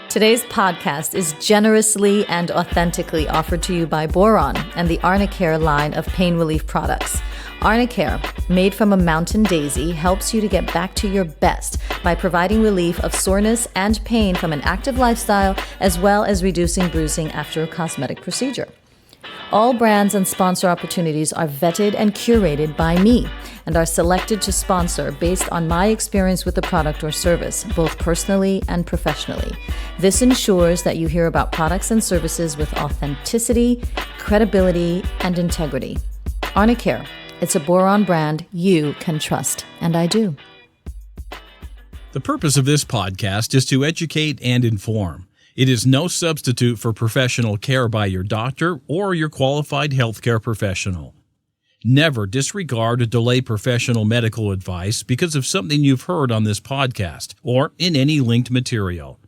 Today's podcast is generously and authentically offered to you by Boron and the Arnicare line of pain relief products. Arnicare, made from a mountain daisy, helps you to get back to your best by providing relief of soreness and pain from an active lifestyle, as well as reducing bruising after a cosmetic procedure. All brands and sponsor opportunities are vetted and curated by me and are selected to sponsor based on my experience with the product or service, both personally and professionally. This ensures that you hear about products and services with authenticity, credibility, and integrity. Arnicare, it's a Boron brand you can trust, and I do. The purpose of this podcast is to educate and inform. It is no substitute for professional care by your doctor or your qualified healthcare professional. Never disregard or delay professional medical advice because of something you've heard on this podcast or in any linked material.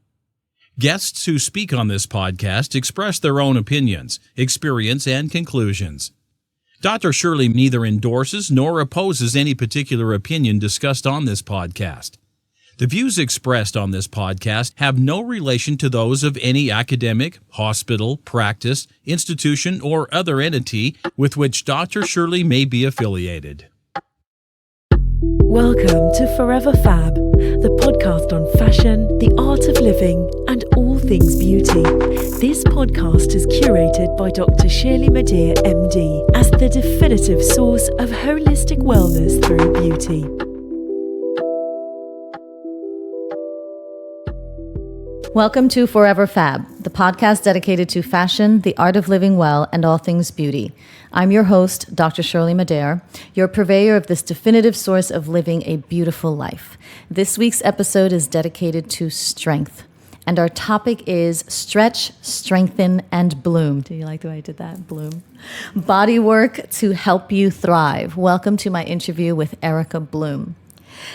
Guests who speak on this podcast express their own opinions, experience, and conclusions. Dr. Shirley neither endorses nor opposes any particular opinion discussed on this podcast. The views expressed on this podcast have no relation to those of any academic, hospital, practice, institution, or other entity with which Dr. Shirley may be affiliated. Welcome to Forever Fab, the podcast on fashion, the art of living, and all things beauty. This podcast is curated by Dr. Shirley Madhere, MD, as the definitive source of holistic wellness through beauty. Welcome to Forever Fab, the podcast dedicated to fashion, the art of living well, and all things beauty. I'm your host, Dr. Shirley Madhere, your purveyor of this definitive source of living a beautiful life. This week's episode is dedicated to strength, and our topic is stretch, strengthen, and bloom. Do you like the way I did that? Bloom. Bodywork to help you thrive. Welcome to my interview with Erika Bloom.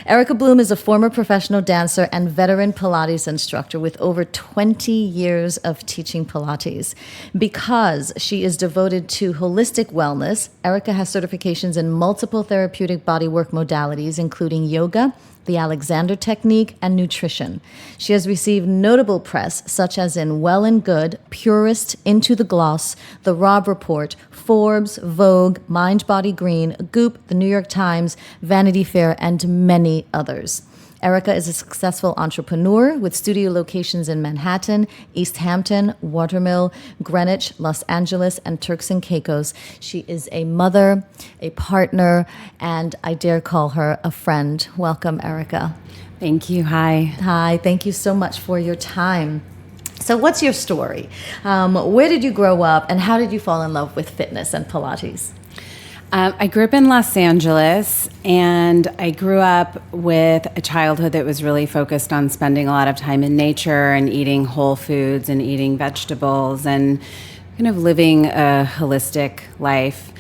Erika Bloom is a former professional dancer and veteran Pilates instructor with over 20 years of teaching Pilates. Because she is devoted to holistic wellness, Erika has certifications in multiple therapeutic bodywork modalities, including yoga, the Alexander technique, and nutrition. She has received notable press such as in Well and Good, Purist, Into the Gloss, The Rob Report, Forbes, Vogue, Mind Body Green, Goop, The New York Times, Vanity Fair, and many others. Erika is a successful entrepreneur with studio locations in Manhattan, East Hampton, Watermill, Greenwich, Los Angeles, and Turks and Caicos. She is a mother, a partner, and I dare call her a friend. Welcome, Erika. Thank you. Hi. Hi. Thank you so much for your time. So what's your story? Where did you grow up, and how did you fall in love with fitness and Pilates? I grew up in Los Angeles, and I grew up with a childhood that was really focused on spending a lot of time in nature and eating whole foods and eating vegetables and kind of living a holistic life.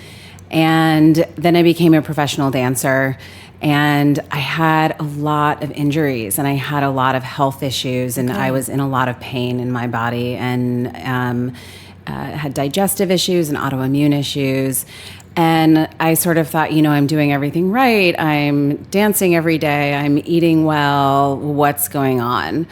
And then I became a professional dancer, and I had a lot of injuries and I had a lot of health issues, and I was in a lot of pain in my body and had digestive issues and autoimmune issues. And I sort of thought, I'm doing everything right. I'm dancing every day. I'm eating well. What's going on?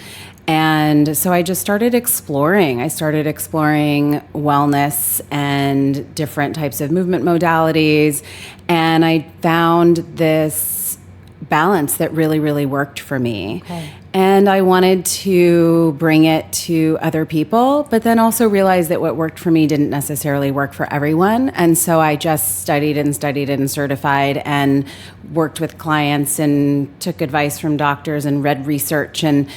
And so I just started exploring. I started exploring wellness and different types of movement modalities. And I found this balance that really, really worked for me. Okay. And I wanted to bring it to other people, but then also realized that what worked for me didn't necessarily work for everyone. And so I just studied and certified and worked with clients and took advice from doctors and read research and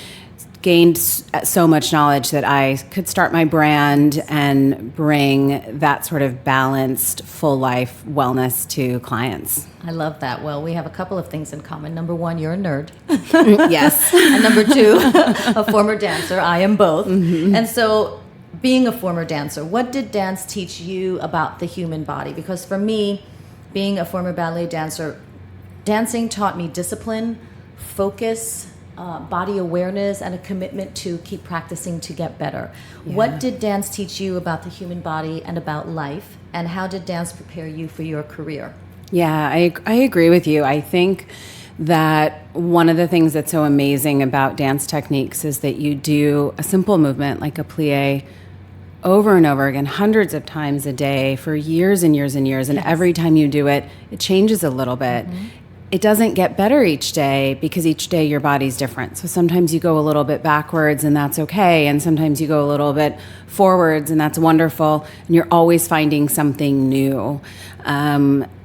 gained so much knowledge that I could start my brand and bring that sort of balanced, full life wellness to clients. I love that. Well, we have a couple of things in common. Number one, you're a nerd. Yes. And number two, a former dancer. I am both. Mm-hmm. And so being a former dancer, what did dance teach you about the human body? Because for me, being a former ballet dancer, dancing taught me discipline, focus, body awareness, and a commitment to keep practicing to get better. Yeah. What did dance teach you about the human body and about life? And how did dance prepare you for your career? Yeah, I agree with you. I think that one of the things that's so amazing about dance techniques is that you do a simple movement like a plie over and over again, hundreds of times a day for years and years and years. And every time you do it, it changes a little bit. It doesn't get better each day because each day your body's different. So sometimes you go a little bit backwards and that's okay. And sometimes you go a little bit forwards and that's wonderful. And you're always finding something new.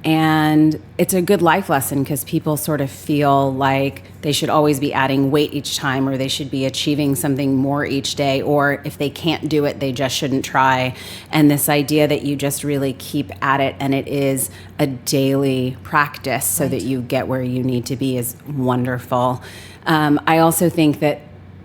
And it's a good life lesson because people sort of feel like they should always be adding weight each time, or they should be achieving something more each day, or if they can't do it, they just shouldn't try. And this idea that you just really keep at it and it is a daily practice so that you get where you need to be is wonderful. I also think that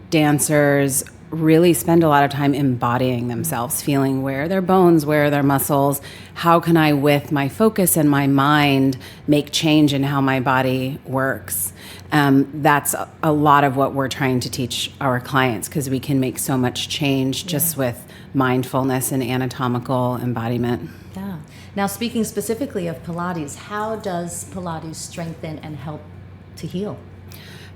dancers really spend a lot of time embodying themselves, feeling where are their bones, where are their muscles, how can I, with my focus and my mind, make change in how my body works. That's a lot of what we're trying to teach our clients, because we can make so much change just with mindfulness and anatomical embodiment. Yeah. Now, speaking specifically of Pilates, how does Pilates strengthen and help to heal?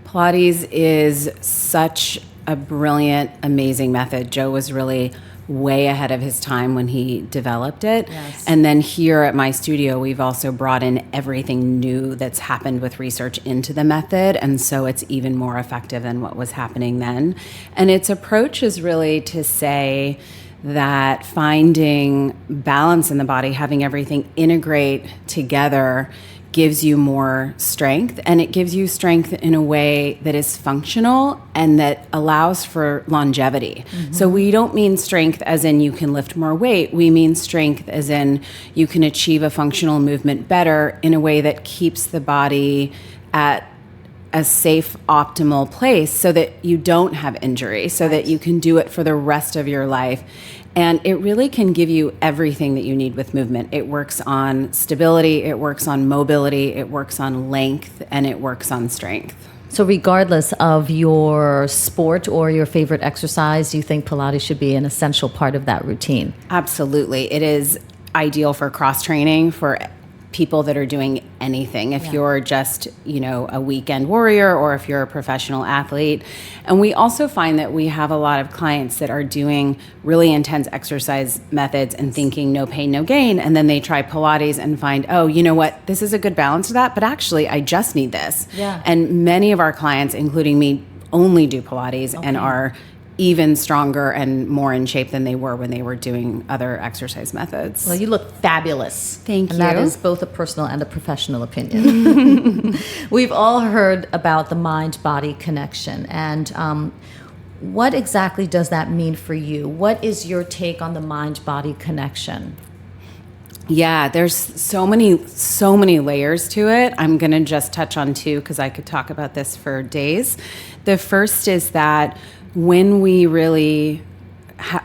Pilates is such a brilliant, amazing method. Joe was really way ahead of his time when he developed it. Yes. And then here at my studio, we've also brought in everything new that's happened with research into the method. And so it's even more effective than what was happening then. And its approach is really to say that finding balance in the body, having everything integrate together, gives you more strength, and it gives you strength in a way that is functional and that allows for longevity. So we don't mean strength as in you can lift more weight. We mean strength as in you can achieve a functional movement better in a way that keeps the body at a safe, optimal place so that you don't have injury, so that you can do it for the rest of your life. And it really can give you everything that you need with movement. It works on stability, it works on mobility, it works on length, and it works on strength. So regardless of your sport or your favorite exercise, do you think Pilates should be an essential part of that routine? Absolutely. It is ideal for cross-training for people that are doing anything. If you're just, a weekend warrior, or if you're a professional athlete. And we also find that we have a lot of clients that are doing really intense exercise methods and thinking no pain, no gain. And then they try Pilates and find, oh, you know what, this is a good balance to that, but actually I just need this. Yeah. And many of our clients, including me, only do Pilates and are even stronger and more in shape than they were when they were doing other exercise methods. Well, you look fabulous. Thank you. And that is both a personal and a professional opinion. We've all heard about the mind-body connection. And what exactly does that mean for you? What is your take on the mind-body connection? Yeah, there's so many layers to it. I'm going to just touch on two because I could talk about this for days. The first is that when we really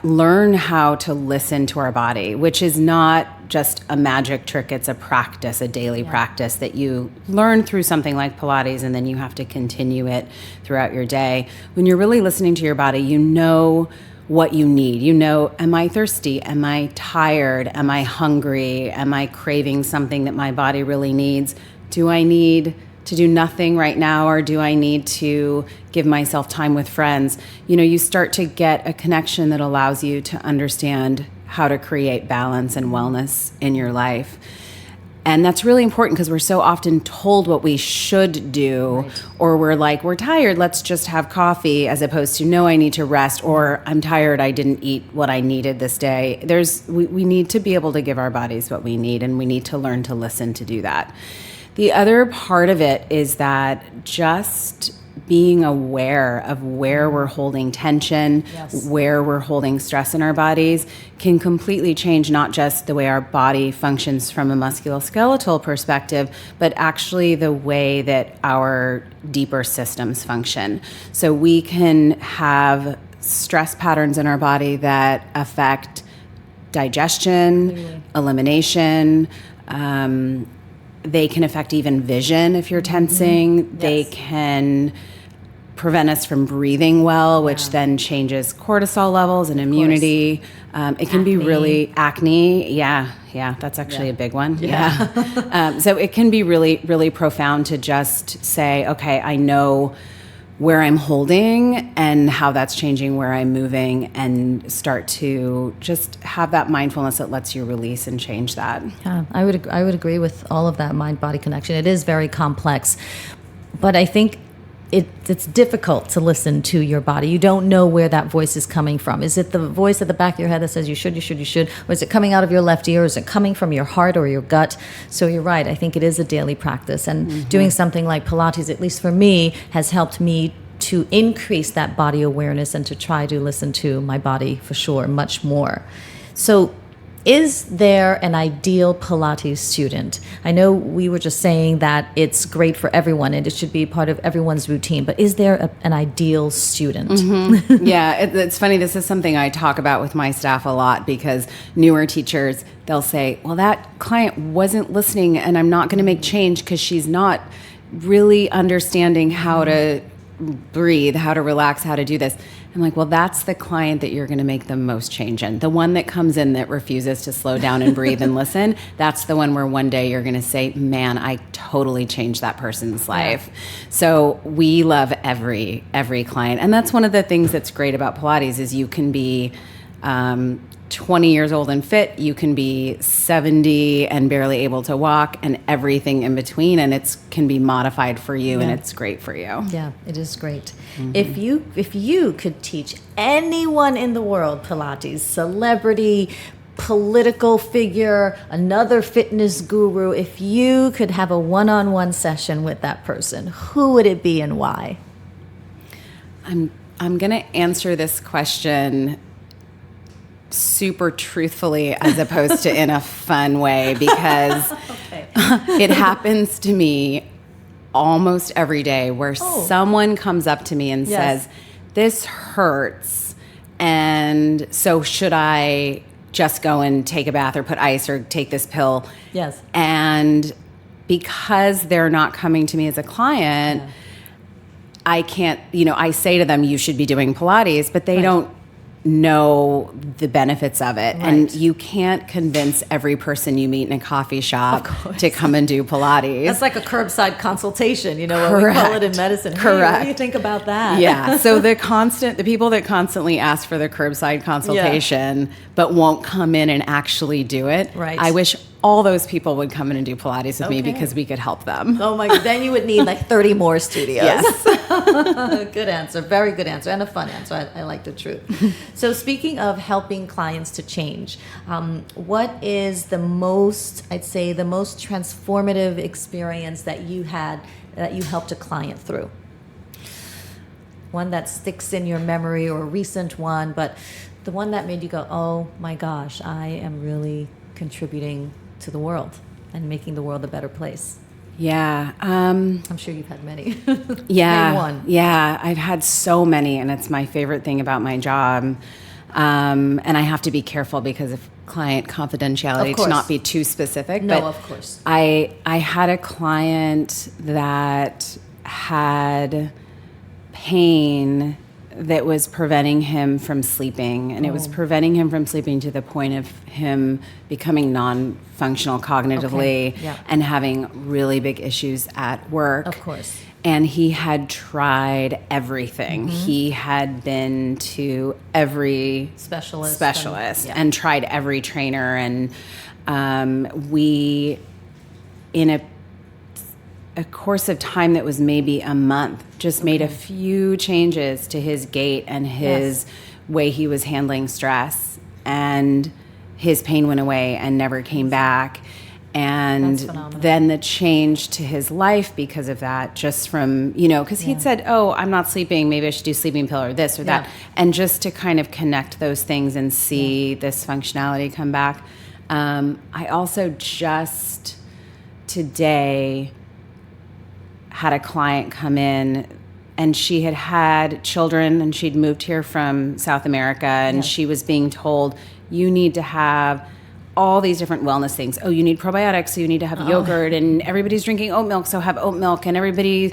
learn how to listen to our body, which is not just a magic trick, it's a practice, a daily practice that you learn through something like Pilates, and then you have to continue it throughout your day. When you're really listening to your body, you know what you need. You know, am I thirsty? Am I tired? Am I hungry? Am I craving something that my body really needs? Do I need to do nothing right now, or do I need to give myself time with friends? You start to get a connection that allows you to understand how to create balance and wellness in your life. And that's really important because we're so often told what we should do, or we're like, we're tired, let's just have coffee, as opposed to, no, I need to rest, or I'm tired, I didn't eat what I needed this day. We need to be able to give our bodies what we need, and we need to learn to listen to do that. The other part of it is that just being aware of where we're holding tension, where we're holding stress in our bodies, can completely change not just the way our body functions from a musculoskeletal perspective, but actually the way that our deeper systems function. So we can have stress patterns in our body that affect digestion, elimination, they can affect even vision if you're tensing. They can prevent us from breathing well, which then changes cortisol levels and immunity. It can be really acne. Yeah, that's actually a big one. Yeah. So it can be really, really profound to just say, okay, I know where I'm holding and how that's changing where I'm moving, and start to just have that mindfulness that lets you release and change that. Yeah, I would agree with all of that mind-body connection. It is very complex, but I think it's difficult to listen to your body. You don't know where that voice is coming from. Is it the voice at the back of your head that says you should? Or is it coming out of your left ear? Or is it coming from your heart or your gut? So you're right. I think it is a daily practice. And doing something like Pilates, at least for me, has helped me to increase that body awareness and to try to listen to my body for sure much more. So is there an ideal Pilates student? I know we were just saying that it's great for everyone and it should be part of everyone's routine, but is there an ideal student? Yeah, it's funny. This is something I talk about with my staff a lot, because newer teachers, they'll say, well, that client wasn't listening and I'm not going to make change because she's not really understanding how to breathe, how to relax, how to do this. I'm like, well, that's the client that you're going to make the most change in. The one that comes in that refuses to slow down and breathe and listen, that's the one where one day you're going to say, man, I totally changed that person's life. So we love every client. And that's one of the things that's great about Pilates is you can be 20 years old and fit, you can be 70 and barely able to walk, and everything in between, and it can be modified for you, and it's great for you. Yeah, it is great. If you could teach anyone in the world Pilates, celebrity, political figure, another fitness guru, if you could have a one-on-one session with that person, who would it be and why? I'm going to answer this question super truthfully as opposed to in a fun way, because it happens to me almost every day where someone comes up to me and says, this hurts, and so should I just go and take a bath or put ice or take this pill? Yes. And because they're not coming to me as a client, I can't, I say to them, you should be doing Pilates, but they don't know the benefits of it. And you can't convince every person you meet in a coffee shop to come and do Pilates. That's like a curbside consultation, what we call it in medicine. Correct. Hey, what do you think about that? Yeah. So the people that constantly ask for the curbside consultation but won't come in and actually do it. Right. I wish all those people would come in and do Pilates with me, because we could help them. Oh my God. Then you would need like 30 more studios. Yes. Good answer. Very good answer. And a fun answer. I like the truth. So speaking of helping clients to change, what is the most transformative experience that you had, that you helped a client through? One that sticks in your memory, or a recent one, but the one that made you go, oh my gosh, I am really contributing to the world and making the world a better place. Yeah. I'm sure you've had many. Yeah. Name one. Yeah. I've had so many, and it's my favorite thing about my job. And I have to be careful because of client confidentiality to not be too specific. No, but of course. I had a client that had pain that was preventing him from sleeping, and it was preventing him from sleeping to the point of him becoming non-functional cognitively and having really big issues at work. Of course. And he had tried everything. He had been to every specialist and tried every trainer, and we, in a course of time that was maybe a month, just made a few changes to his gait and his way he was handling stress, and his pain went away and never came back. And then the change to his life because of that, just from, because he'd said, oh, I'm not sleeping, maybe I should do sleeping pill or this or that. And just to kind of connect those things and see this functionality come back. I also just today had a client come in, and she had children, and she'd moved here from South America, and she was being told, you need to have all these different wellness things. Oh, you need probiotics, so you need to have yogurt, and everybody's drinking oat milk, so have oat milk, and everybody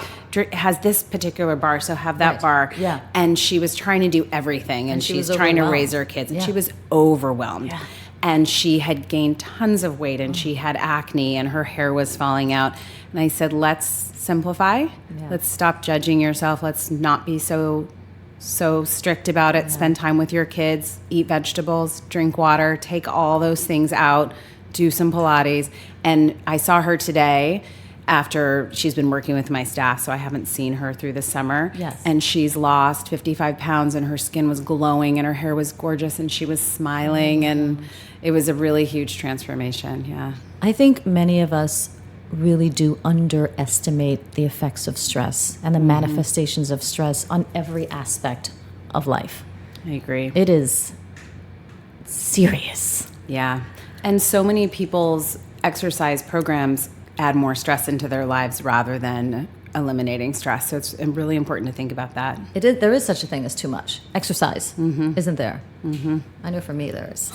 has this particular bar, so have that bar. Yeah. And she was trying to do everything, and she's trying to raise her kids, and she was overwhelmed. Yeah. And she had gained tons of weight, and she had acne, and her hair was falling out. And I said, let's simplify. Yeah. Let's stop judging yourself. Let's not be so strict about it. Spend time with your kids, eat vegetables, drink water, take all those things out, do some Pilates. And I saw her today after she's been working with my staff, so I haven't seen her through the summer. Yes. And she's lost 55 pounds, and her skin was glowing, and her hair was gorgeous, and she was smiling, and it was a really huge transformation. Yeah. I think many of us really do underestimate the effects of stress and the manifestations of stress on every aspect of life. I agree. It is serious. Yeah. And so many people's exercise programs add more stress into their lives rather than eliminating stress. So it's really important to think about that. There is such a thing as too much. Exercise, isn't there? I know for me there is.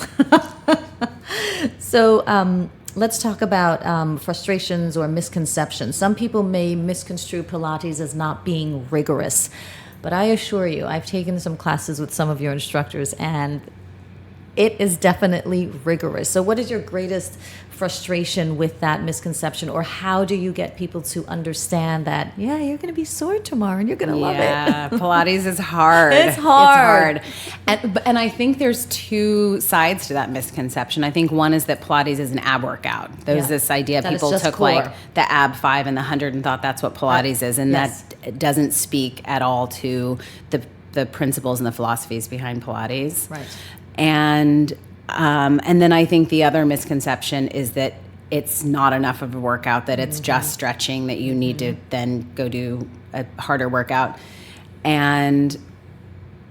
So let's talk about frustrations or misconceptions. Some people may misconstrue Pilates as not being rigorous, but I assure you, I've taken some classes with some of your instructors, and it is definitely rigorous. So what is your greatest frustration with that misconception, or how do you get people to understand that, yeah, you're going to be sore tomorrow and you're going to love it? Yeah, Pilates is hard. It's hard. And I think there's two sides to that misconception. I think one is that Pilates is an ab workout. There's this idea that people took core. like the ab 5 and the 100 and thought that's what Pilates is, and that doesn't speak at all to the principles and the philosophies behind Pilates. Right. And then I think the other misconception is that it's not enough of a workout, that it's just stretching, that you need to then go do a harder workout. And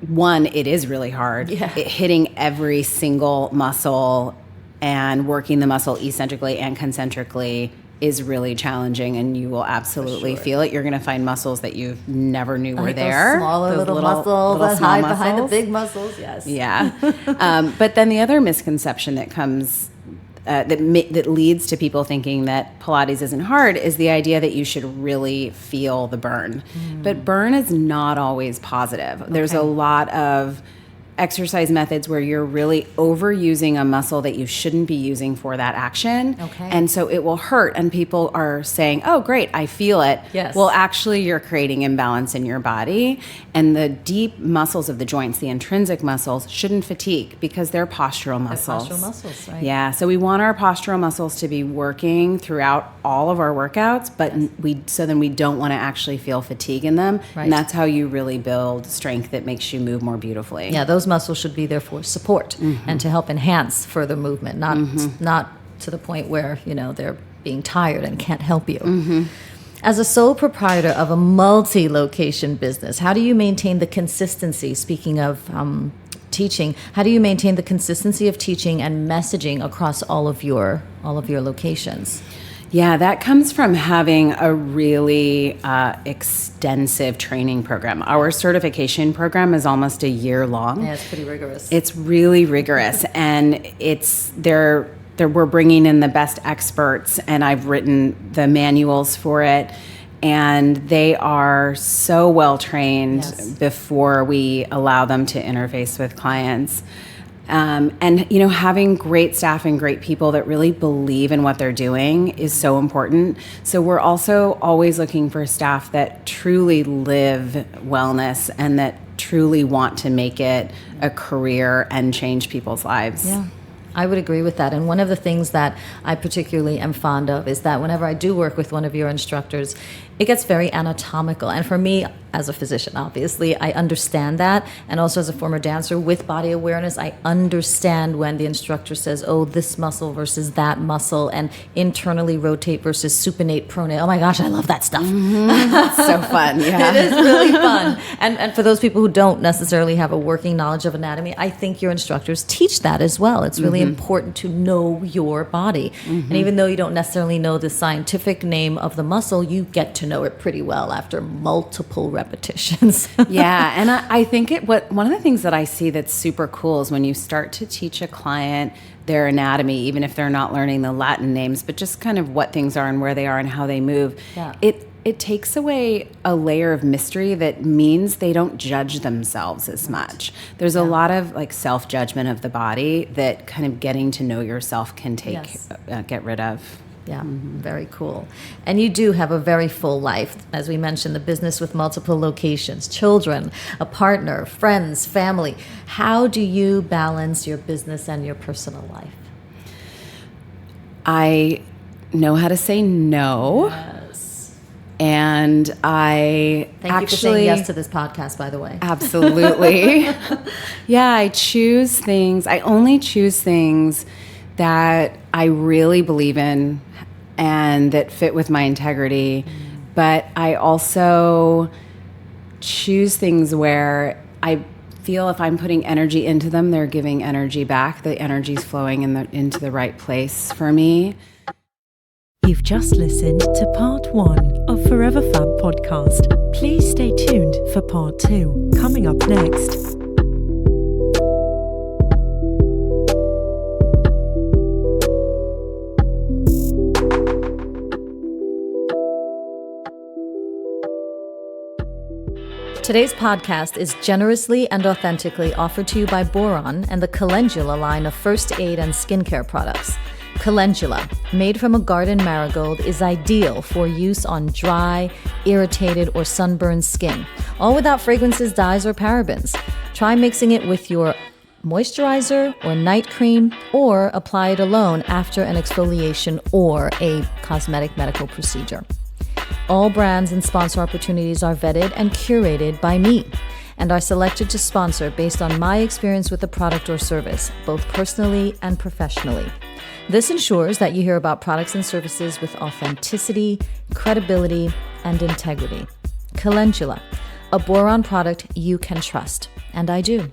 one, it is really hard. Yeah. Hitting every single muscle and working the muscle eccentrically and concentrically is really challenging, and you will absolutely feel it. You're going to find muscles that you never knew were there. Those smaller little muscles that hide behind the big muscles. Yes. Yeah. But then the other misconception that comes that leads to people thinking that Pilates isn't hard is the idea that you should really feel the burn. But burn is not always positive. There's a lot of exercise methods where you're really overusing a muscle that you shouldn't be using for that action. Okay. And so it will hurt, and people are saying, oh, great, I feel it. Yes. Well, actually, you're creating imbalance in your body, and the deep muscles of the joints, the intrinsic muscles, shouldn't fatigue because they're postural muscles. They're postural muscles, right? Yeah, so we want our postural muscles to be working throughout all of our workouts, but then we don't want to actually feel fatigue in them. Right. And that's how you really build strength that makes you move more beautifully. Yeah, those muscles should be there for support and to help enhance further movement, not to the point where, they're being tired and can't help you. As a sole proprietor of a multi-location business, how do you maintain the consistency, speaking of teaching, how do you maintain the consistency of teaching and messaging across all of your locations? Yeah, that comes from having a really extensive training program. Our certification program is almost a year long. Yeah, it's pretty rigorous. It's really rigorous, and we're bringing in the best experts, and I've written the manuals for it, and they are so well trained before we allow them to interface with clients. And having great staff and great people that really believe in what they're doing is so important. So we're also always looking for staff that truly live wellness and that truly want to make it a career and change people's lives. Yeah, I would agree with that. And one of the things that I particularly am fond of is that whenever I do work with one of your instructors, it gets very anatomical. And for me, as a physician, obviously, I understand that. And also as a former dancer with body awareness, I understand when the instructor says, oh, this muscle versus that muscle, and internally rotate versus supinate, pronate. Oh my gosh, I love that stuff. It's so fun. Yeah. It is really fun. And for those people who don't necessarily have a working knowledge of anatomy, I think your instructors teach that as well. It's really important to know your body. And even though you don't necessarily know the scientific name of the muscle, you get to to know it pretty well after multiple repetitions. Yeah, and I think one of the things that I see that's super cool is when you start to teach a client their anatomy, even if they're not learning the Latin names, but just kind of what things are and where they are and how they move. Yeah. It takes away a layer of mystery that means they don't judge themselves as much. There's a lot of like self-judgment of the body that kind of getting to know yourself can get rid of. Yeah, very cool. And you do have a very full life. As we mentioned, the business with multiple locations, children, a partner, friends, family. How do you balance your business and your personal life? I know how to say no. Yes. And I Thank you for saying yes to this podcast, by the way. Absolutely. Yeah, I choose things. I only choose things that I really believe in and that fit with my integrity. But I also choose things where I feel if I'm putting energy into them, they're giving energy back. The energy's flowing into the right place for me. You've just listened to part 1 of Forever Fab podcast. Please stay tuned for part 2, coming up next. Today's podcast is generously and authentically offered to you by Boron and the Calendula line of first aid and skincare products. Calendula, made from a garden marigold, is ideal for use on dry, irritated, or sunburned skin, all without fragrances, dyes, or parabens. Try mixing it with your moisturizer or night cream, or apply it alone after an exfoliation or a cosmetic medical procedure. All brands and sponsor opportunities are vetted and curated by me and are selected to sponsor based on my experience with the product or service, both personally and professionally. This ensures that you hear about products and services with authenticity, credibility, and integrity. Calendula, a Boron product you can trust, and I do.